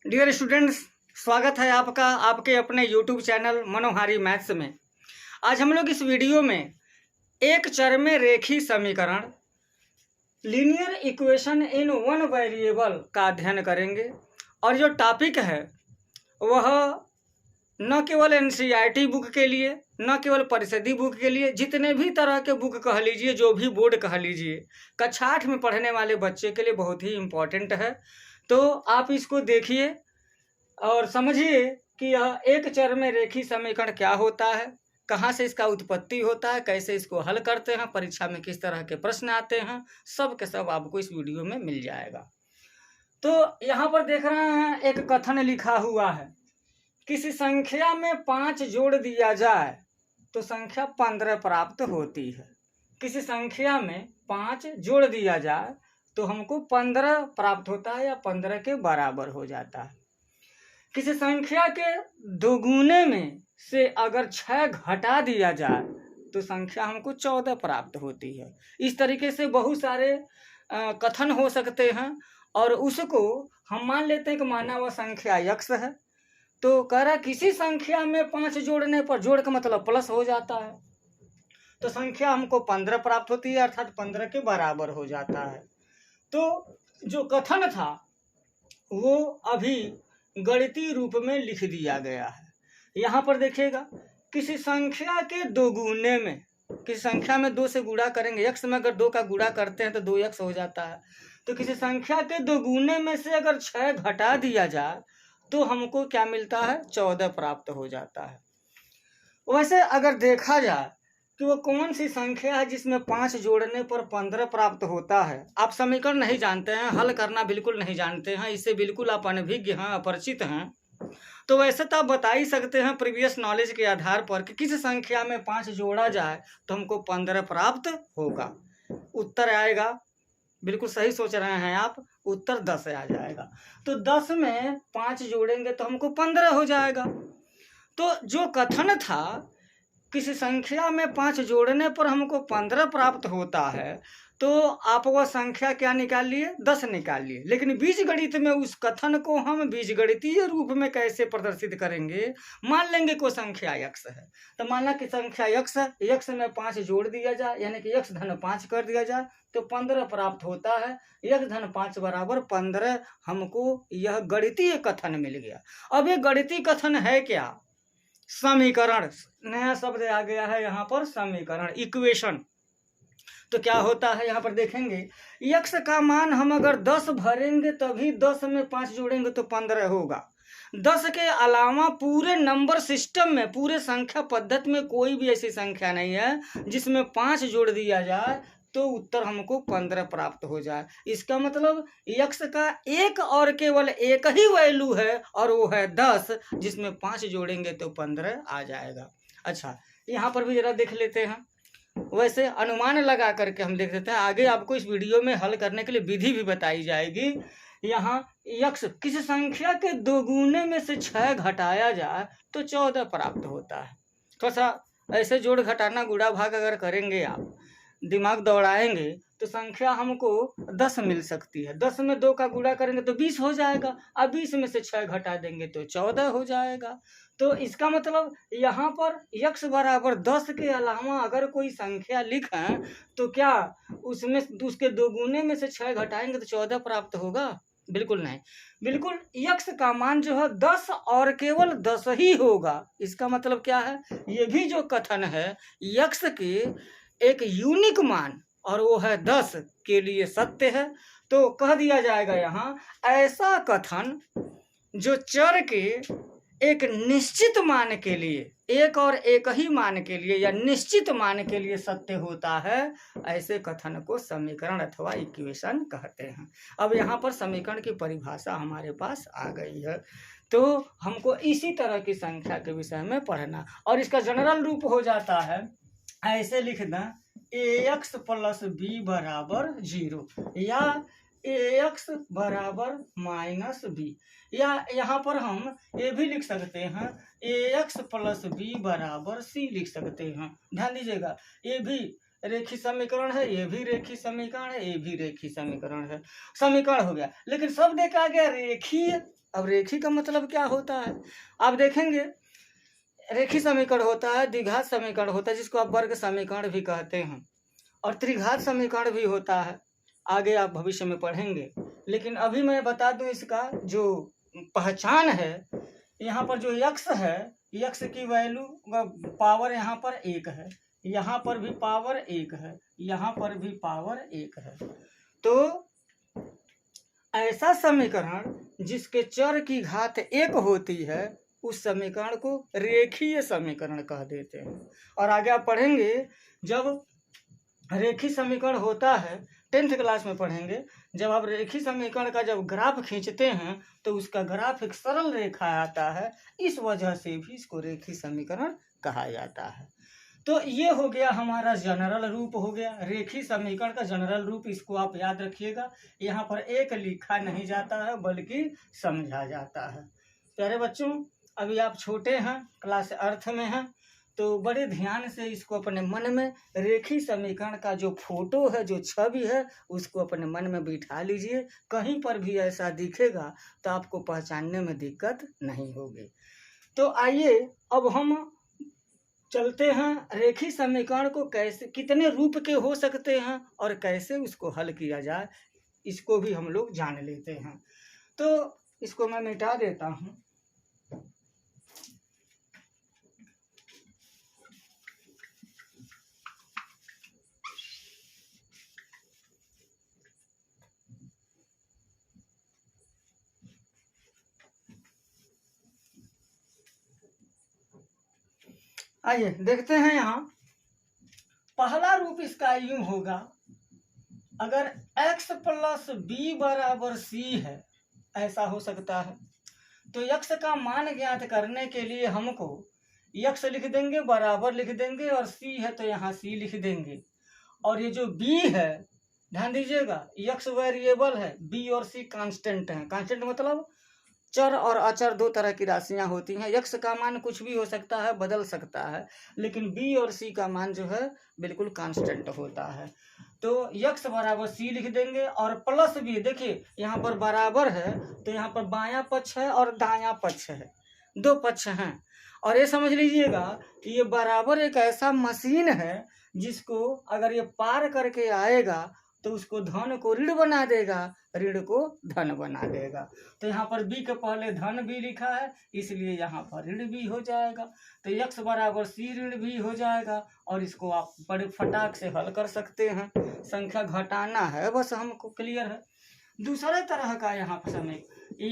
Dear students, स्वागत है आपका आपके अपने यूट्यूब चैनल मनोहारी मैथ्स में। आज हम लोग इस वीडियो में एक चर में रेखीय समीकरण linear equation in one variable का अध्ययन करेंगे। और जो टॉपिक है वह न केवल एनसीईआरटी बुक के लिए, न केवल परिषदी बुक के लिए, जितने भी तरह के बुक कह लीजिए, जो भी बोर्ड कह लीजिए, कक्षा 8 में पढ़ने वाले बच्चे के लिए बहुत ही इम्पोर्टेंट है। तो आप इसको देखिए और समझिए कि यह एक चर में रेखीय समीकरण क्या होता है, कहाँ से इसका उत्पत्ति होता है, कैसे इसको हल करते हैं, परीक्षा में किस तरह के प्रश्न आते हैं, सब के सब आपको इस वीडियो में मिल जाएगा। तो यहाँ पर देख रहे हैं एक कथन लिखा हुआ है, किसी संख्या में 5 जोड़ दिया जाए तो संख्या 15 प्राप्त होती है। किसी संख्या में 5 जोड़ दिया जाए तो हमको 15 प्राप्त होता है या 15 के बराबर हो जाता है। किसी संख्या के दोगुने में से अगर 6 घटा दिया जाए तो संख्या हमको 14 प्राप्त होती है। इस तरीके से बहुत सारे कथन हो सकते हैं और उसको हम मान लेते हैं कि माना हुआ संख्या x है, तो कह रहा किसी संख्या में 5 जोड़ने पर, जोड़ का मतलब प्लस हो जाता है, तो संख्या हमको 15 प्राप्त होती है, अर्थात 15 के बराबर हो जाता है। तो जो कथन था वो अभी गणितीय रूप में लिख दिया गया है। यहाँ पर देखिएगा, किसी संख्या के दोगुने में, किसी संख्या में 2 से गुणा करेंगे, x में अगर 2 का गुणा करते हैं तो 2x हो जाता है। तो किसी संख्या के दोगुने में से अगर 6 घटा दिया जाए तो हमको क्या मिलता है, 14 प्राप्त हो जाता है। वैसे अगर देखा जाए कि वो कौन सी संख्या है जिसमें 5 जोड़ने पर 15 प्राप्त होता है। आप समीकरण नहीं जानते हैं, हल करना बिल्कुल नहीं जानते हैं, इससे बिल्कुल आप अनभिज्ञ हैं, अपरिचित हैं, तो वैसे तो आप बता ही सकते हैं प्रीवियस नॉलेज के आधार पर कि किस संख्या में 5 जोड़ा जाए तो हमको 15 प्राप्त होगा। उत्तर आएगा, बिल्कुल सही सोच रहे हैं आप, उत्तर 10 आ जाएगा। तो 10 में 5 जोड़ेंगे तो हमको 15 हो जाएगा। तो जो कथन था किसी संख्या में 5 जोड़ने पर हमको 15 प्राप्त होता है, तो आप वह संख्या क्या निकाल लिए, 10 निकाल लिए। लेकिन बीजगणित में उस कथन को हम बीजगणितीय रूप में कैसे प्रदर्शित करेंगे, मान लेंगे कोई संख्या x है, तो माना कि संख्या x है, x में 5 जोड़ दिया जाए, यानी कि x धन 5 कर दिया जाए तो 15 प्राप्त होता है। x धन 5 बराबर 15 हमको यह गणितीय कथन मिल गया। अब ये गणितीय कथन है क्या, समीकरण, नया शब्द आ गया है यहाँ पर, समीकरण, इक्वेशन। तो क्या होता है यहाँ पर देखेंगे, x का मान हम अगर 10 भरेंगे तभी 10 में 5 जोड़ेंगे तो 15 होगा। 10 के अलावा पूरे नंबर सिस्टम में, पूरे संख्या पद्धति में कोई भी ऐसी संख्या नहीं है जिसमें 5 जोड़ दिया जाए तो उत्तर हमको 15 प्राप्त हो जाए। इसका मतलब x का एक और केवल एक ही वैल्यू है और वो है 10, जिसमें 5 जोड़ेंगे तो 15 आ जाएगा। अच्छा, यहाँ पर भी जरा देख लेते हैं। वैसे अनुमान लगा करके हम देख लेते हैं, आगे आपको इस वीडियो में हल करने के लिए विधि भी बताई जाएगी। यहाँ x किसी संख्या के दोगुने में से 6 घटाया जाए तो 14 प्राप्त होता है। थोड़ा सा ऐसे जोड़ घटाना गुणा भाग अगर करेंगे, आप दिमाग दौड़ाएंगे तो संख्या हमको 10 मिल सकती है। 10 में 2 का गुणा करेंगे तो 20 हो जाएगा, अब 20 में से 6 घटा देंगे तो 14 हो जाएगा। तो इसका मतलब यहाँ पर x बराबर 10 के अलावा अगर कोई संख्या लिखें तो क्या उसमें उसके दोगुने में से 6 घटाएंगे तो 14 प्राप्त होगा? बिल्कुल नहीं, बिल्कुल x का मान जो है 10 और केवल 10 ही होगा। इसका मतलब क्या है, ये भी जो कथन है x के एक यूनिक मान और वो है 10 के लिए सत्य है। तो कह दिया जाएगा यहाँ, ऐसा कथन जो चर के एक निश्चित मान के लिए, एक और एक ही मान के लिए या निश्चित मान के लिए सत्य होता है, ऐसे कथन को समीकरण अथवा इक्वेशन कहते हैं। अब यहाँ पर समीकरण की परिभाषा हमारे पास आ गई है, तो हमको इसी तरह की संख्या के विषय में पढ़ना, और इसका जनरल रूप हो जाता है, ऐसे लिख दें, ax प्लस बी बराबर 0 या ax बराबर माइनस बी, या यहाँ पर हम ये भी लिख सकते हैं ax प्लस बी बराबर सी लिख सकते हैं। ध्यान दीजिएगा, ये भी रेखी समीकरण है, ये भी रेखी समीकरण है, ये भी रेखी समीकरण है, समीकरण हो गया। लेकिन सब देखा गया रेखीय। अब रेखी का मतलब क्या होता है आप देखेंगे। रेखी समीकरण होता है, द्विघात समीकरण होता है जिसको आप वर्ग समीकरण भी कहते हैं, और त्रिघात समीकरण भी होता है, आगे आप भविष्य में पढ़ेंगे। लेकिन अभी मैं बता दूं इसका जो पहचान है, यहाँ पर जो यक्स है, यक्स की वैल्यू पावर यहाँ पर 1 है, यहाँ पर भी पावर 1 है, यहाँ पर भी पावर 1 है। तो ऐसा समीकरण जिसके चर की घात 1 होती है उस समीकरण को रेखीय समीकरण कह देते हैं। और आगे आप पढ़ेंगे जब रेखीय समीकरण होता है, 10th क्लास में पढ़ेंगे, जब आप रेखीय समीकरण का जब ग्राफ खींचते हैं तो उसका ग्राफ एक सरल रेखा आता है, इस वजह से भी इसको रेखीय समीकरण कहा जाता है। तो ये हो गया हमारा जनरल रूप हो गया, रेखीय समीकरण का जनरल रूप, इसको आप याद रखिएगा। यहाँ पर एक लिखा नहीं जाता है बल्कि समझा जाता है। प्यारे बच्चों, अभी आप छोटे हैं, क्लास अर्थ में हैं, तो बड़े ध्यान से इसको अपने मन में, रेखीय समीकरण का जो फोटो है, जो छवि है, उसको अपने मन में बिठा लीजिए। कहीं पर भी ऐसा दिखेगा तो आपको पहचानने में दिक्कत नहीं होगी। तो आइए अब हम चलते हैं, रेखीय समीकरण को कैसे, कितने रूप के हो सकते हैं और कैसे उसको हल किया जाए, इसको भी हम लोग जान लेते हैं। तो इसको मैं मिटा देता हूँ। आइए देखते हैं, यहाँ पहला रूप इसका यूं होगा, अगर x प्लस बी बराबर c है, ऐसा हो सकता है। तो x का मान ज्ञात करने के लिए हमको x लिख देंगे, बराबर लिख देंगे, और c है तो यहाँ c लिख देंगे। और ये जो b है, ध्यान दीजिएगा, x वेरिएबल है, b और c कांस्टेंट है। कांस्टेंट मतलब चर और अचर दो तरह की राशियां होती हैं। x का मान कुछ भी हो सकता है, बदल सकता है, लेकिन b और c का मान जो है बिल्कुल कांस्टेंट होता है। तो x बराबर c लिख देंगे, और प्लस b, देखिए यहाँ पर बराबर है तो यहाँ पर बायां पक्ष है और दायां पक्ष है, दो पक्ष हैं। और ये समझ लीजिएगा कि ये बराबर एक ऐसा मशीन है जिसको अगर ये पार करके आएगा तो उसको धन को ऋण बना देगा, ऋण को धन बना देगा। तो यहाँ पर b के पहले धन भी लिखा है, इसलिए यहाँ पर ऋण भी हो जाएगा। तो x बराबर c ऋण भी हो जाएगा, और इसको आप बड़े फटाक से हल कर सकते हैं। संख्या घटाना है बस हमको, क्लियर है। दूसरे तरह का यहाँ पर समय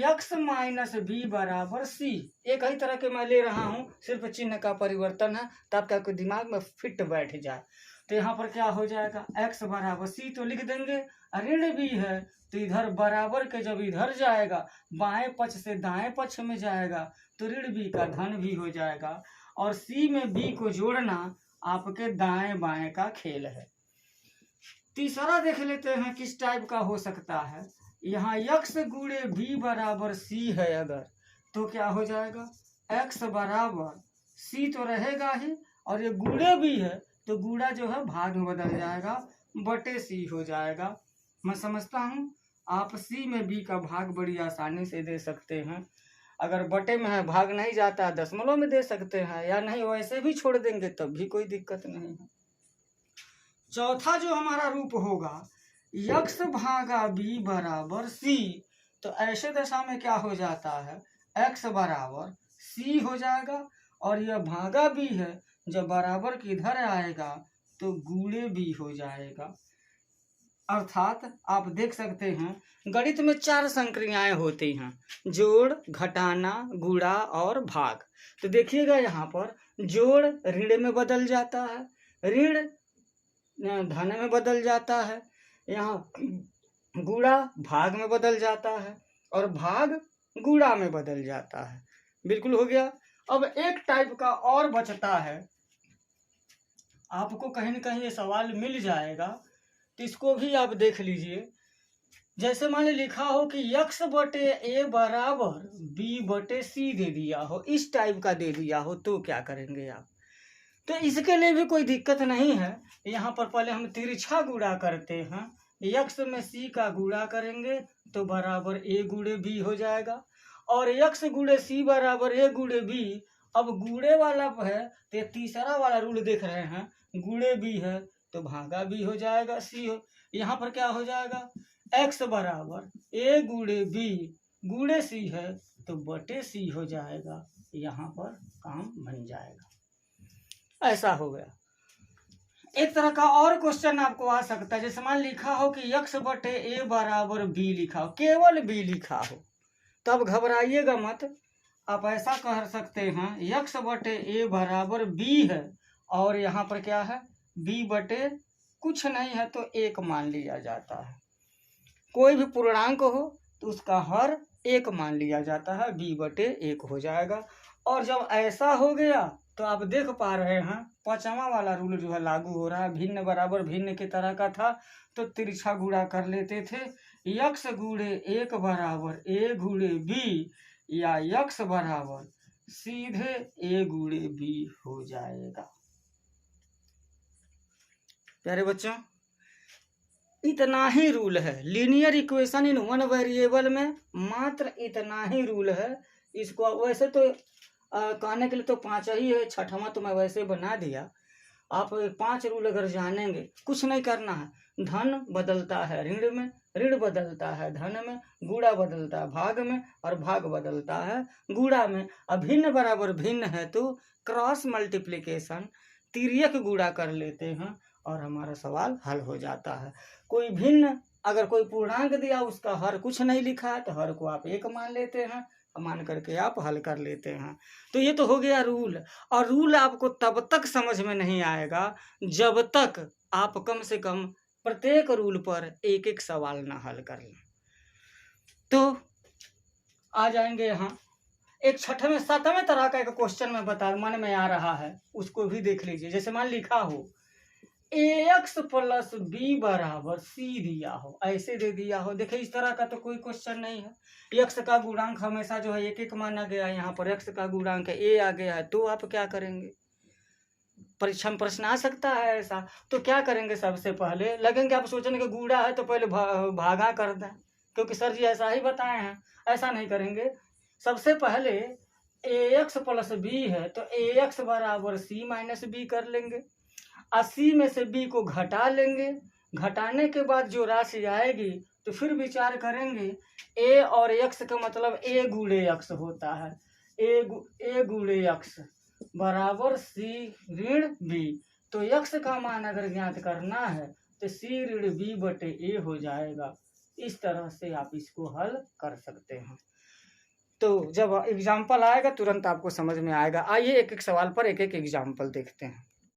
x माइनस बी बराबर c, एक ही तरह के मैं ले रहा हूँ, सिर्फ चिन्ह का परिवर्तन है ताकि आपके दिमाग में फिट बैठ जाए। तो यहाँ पर क्या हो जाएगा, x बराबर c तो लिख देंगे, ऋण भी है तो इधर बराबर के जब इधर जाएगा, बाएं पक्ष से दाएं पक्ष में जाएगा, तो ऋण b का धन भी हो जाएगा। और c में b को जोड़ना आपके दाएं बाएं का खेल है। तीसरा देख लेते हैं किस टाइप का हो सकता है। यहाँ x गुणे b बराबर c है अगर, तो क्या हो जाएगा, x बराबर c तो रहेगा ही, और ये गुणे भी है तो गुणा जो है भाग में बदल जाएगा, बटे c हो जाएगा। मैं समझता हूँ आप c में b का भाग बड़ी आसानी से दे सकते हैं। अगर बटे में है, भाग नहीं जाता, दशमलव में दे सकते हैं, या नहीं वैसे भी छोड़ देंगे तब भी कोई दिक्कत नहीं है। चौथा जो हमारा रूप होगा, x भागा b बराबर c, तो ऐसे दशा में क्या हो जाता है, x बराबर c हो जाएगा, और यह भागा b है, जब बराबर की इधर आएगा तो गुणे b हो जाएगा। अर्थात आप देख सकते हैं गणित में 4 संक्रियाएं होती हैं, जोड़, घटाना, गुणा और भाग। तो देखिएगा यहाँ पर जोड़ ऋण में बदल जाता है, ऋण धन में बदल जाता है, यहाँ गुणा भाग में बदल जाता है, और भाग गुणा में बदल जाता है। बिल्कुल हो गया। अब एक टाइप का और बचता है, आपको कहीं न कहीं ये सवाल मिल जाएगा, तो इसको भी आप देख लीजिए। जैसे मान लिखा हो कि x बटे ए बराबर b बटे c दे दिया हो, इस टाइप का दे दिया हो, तो क्या करेंगे आप। तो इसके लिए भी कोई दिक्कत नहीं है। यहाँ पर पहले हम तिरछा गुणा करते हैं, यक्स में सी का गुणा करेंगे तो बराबर ए गुणे बी हो जाएगा, और यक्स गुणे सी बराबर ए गुणे बी। अब गुणे वाला है तो तीसरा वाला रूल देख रहे हैं, गुणे बी है तो भागा बी हो जाएगा सी हो। यहाँ पर क्या हो जाएगा, एक्स बराबर ए गुणे बी गुणे सी है तो बटे सी हो जाएगा। यहाँ पर काम बन जाएगा। ऐसा हो गया। एक तरह का और क्वेश्चन आपको आ सकता है, जैसे मान लिखा हो कि यक्स बटे ए बराबर बी लिखा हो, केवल बी लिखा हो, तब घबराइएगा मत। आप ऐसा कह सकते हैं यक्स बटे ए बराबर बी है और यहाँ पर क्या है, बी बटे कुछ नहीं है तो एक मान लिया जाता है। कोई भी पूर्णांक हो तो उसका हर एक मान लिया जाता है, बी बटे एक हो जाएगा। और जब ऐसा हो गया तो आप देख पा रहे हैं पांचवा वाला रूल जो है लागू हो रहा है। भिन्न बराबर भिन्न की तरह का था तो तिरछा गुणा कर लेते थे, यक्स गुणे एक बराबर ए गुणे बी या यक्स बराबर सीधे ए गुणे बी हो जाएगा। प्यारे बच्चों, इतना ही रूल है linear equation in one variable में, मात्र इतना ही रूल है। इसको वैसे तो कहने के लिए तो 5 ही है, छठवां तो मैं वैसे बना दिया। आप 5 रूल अगर जानेंगे, कुछ नहीं करना है। धन बदलता है ऋण में, ऋण बदलता है धन में, गुणा बदलता है भाग में और भाग बदलता है गुणा में। अब भिन्न बराबर भिन्न है तो क्रॉस मल्टीप्लिकेशन तिर्यक गुणा कर लेते हैं और हमारा सवाल हल हो जाता है। कोई भिन्न अगर कोई पूर्णांक दिया उसका हर कुछ नहीं लिखा है तो हर को आप एक मान लेते हैं, मान करके आप हल कर लेते हैं। तो ये तो हो गया रूल। और रूल आपको तब तक समझ में नहीं आएगा जब तक आप कम से कम प्रत्येक रूल पर एक एक सवाल ना हल कर लें। तो आ जाएंगे यहाँ एक छठवें सातवें तरह का एक क्वेश्चन में बता मन में आ रहा है, उसको भी देख लीजिए। जैसे मान लिखा हो ax प्लस बी बराबर सी दिया हो, ऐसे दे दिया हो। देखिए इस तरह का तो कोई क्वेश्चन नहीं है। x का गुणांक हमेशा जो है एक एक माना गया है, यहाँ पर x का गुणांक a आ गया है तो आप क्या करेंगे, परीक्षा में प्रश्न आ सकता है ऐसा। तो क्या करेंगे, सबसे पहले लगेंगे आप सोचने के गुणा है तो पहले भागा कर दें, क्योंकि सर जी ऐसा ही बताए हैं। ऐसा नहीं करेंगे, सबसे पहले ax प्लस बी है तो ax बराबर c माइनस बी कर लेंगे, 80 में से b को घटा लेंगे। घटाने के बाद जो राशि आएगी तो फिर विचार करेंगे a और x का मतलब a गुणे x होता है, a गुणे x बराबर c ऋण b। तो x का मान अगर ज्ञात करना है तो c ऋण b बटे a हो जाएगा। इस तरह से आप इसको हल कर सकते हैं। तो जब एग्जाम्पल आएगा तुरंत आपको समझ में आएगा। आइए एक एक सवाल पर एक एक एग्जाम्पल देखते हैं।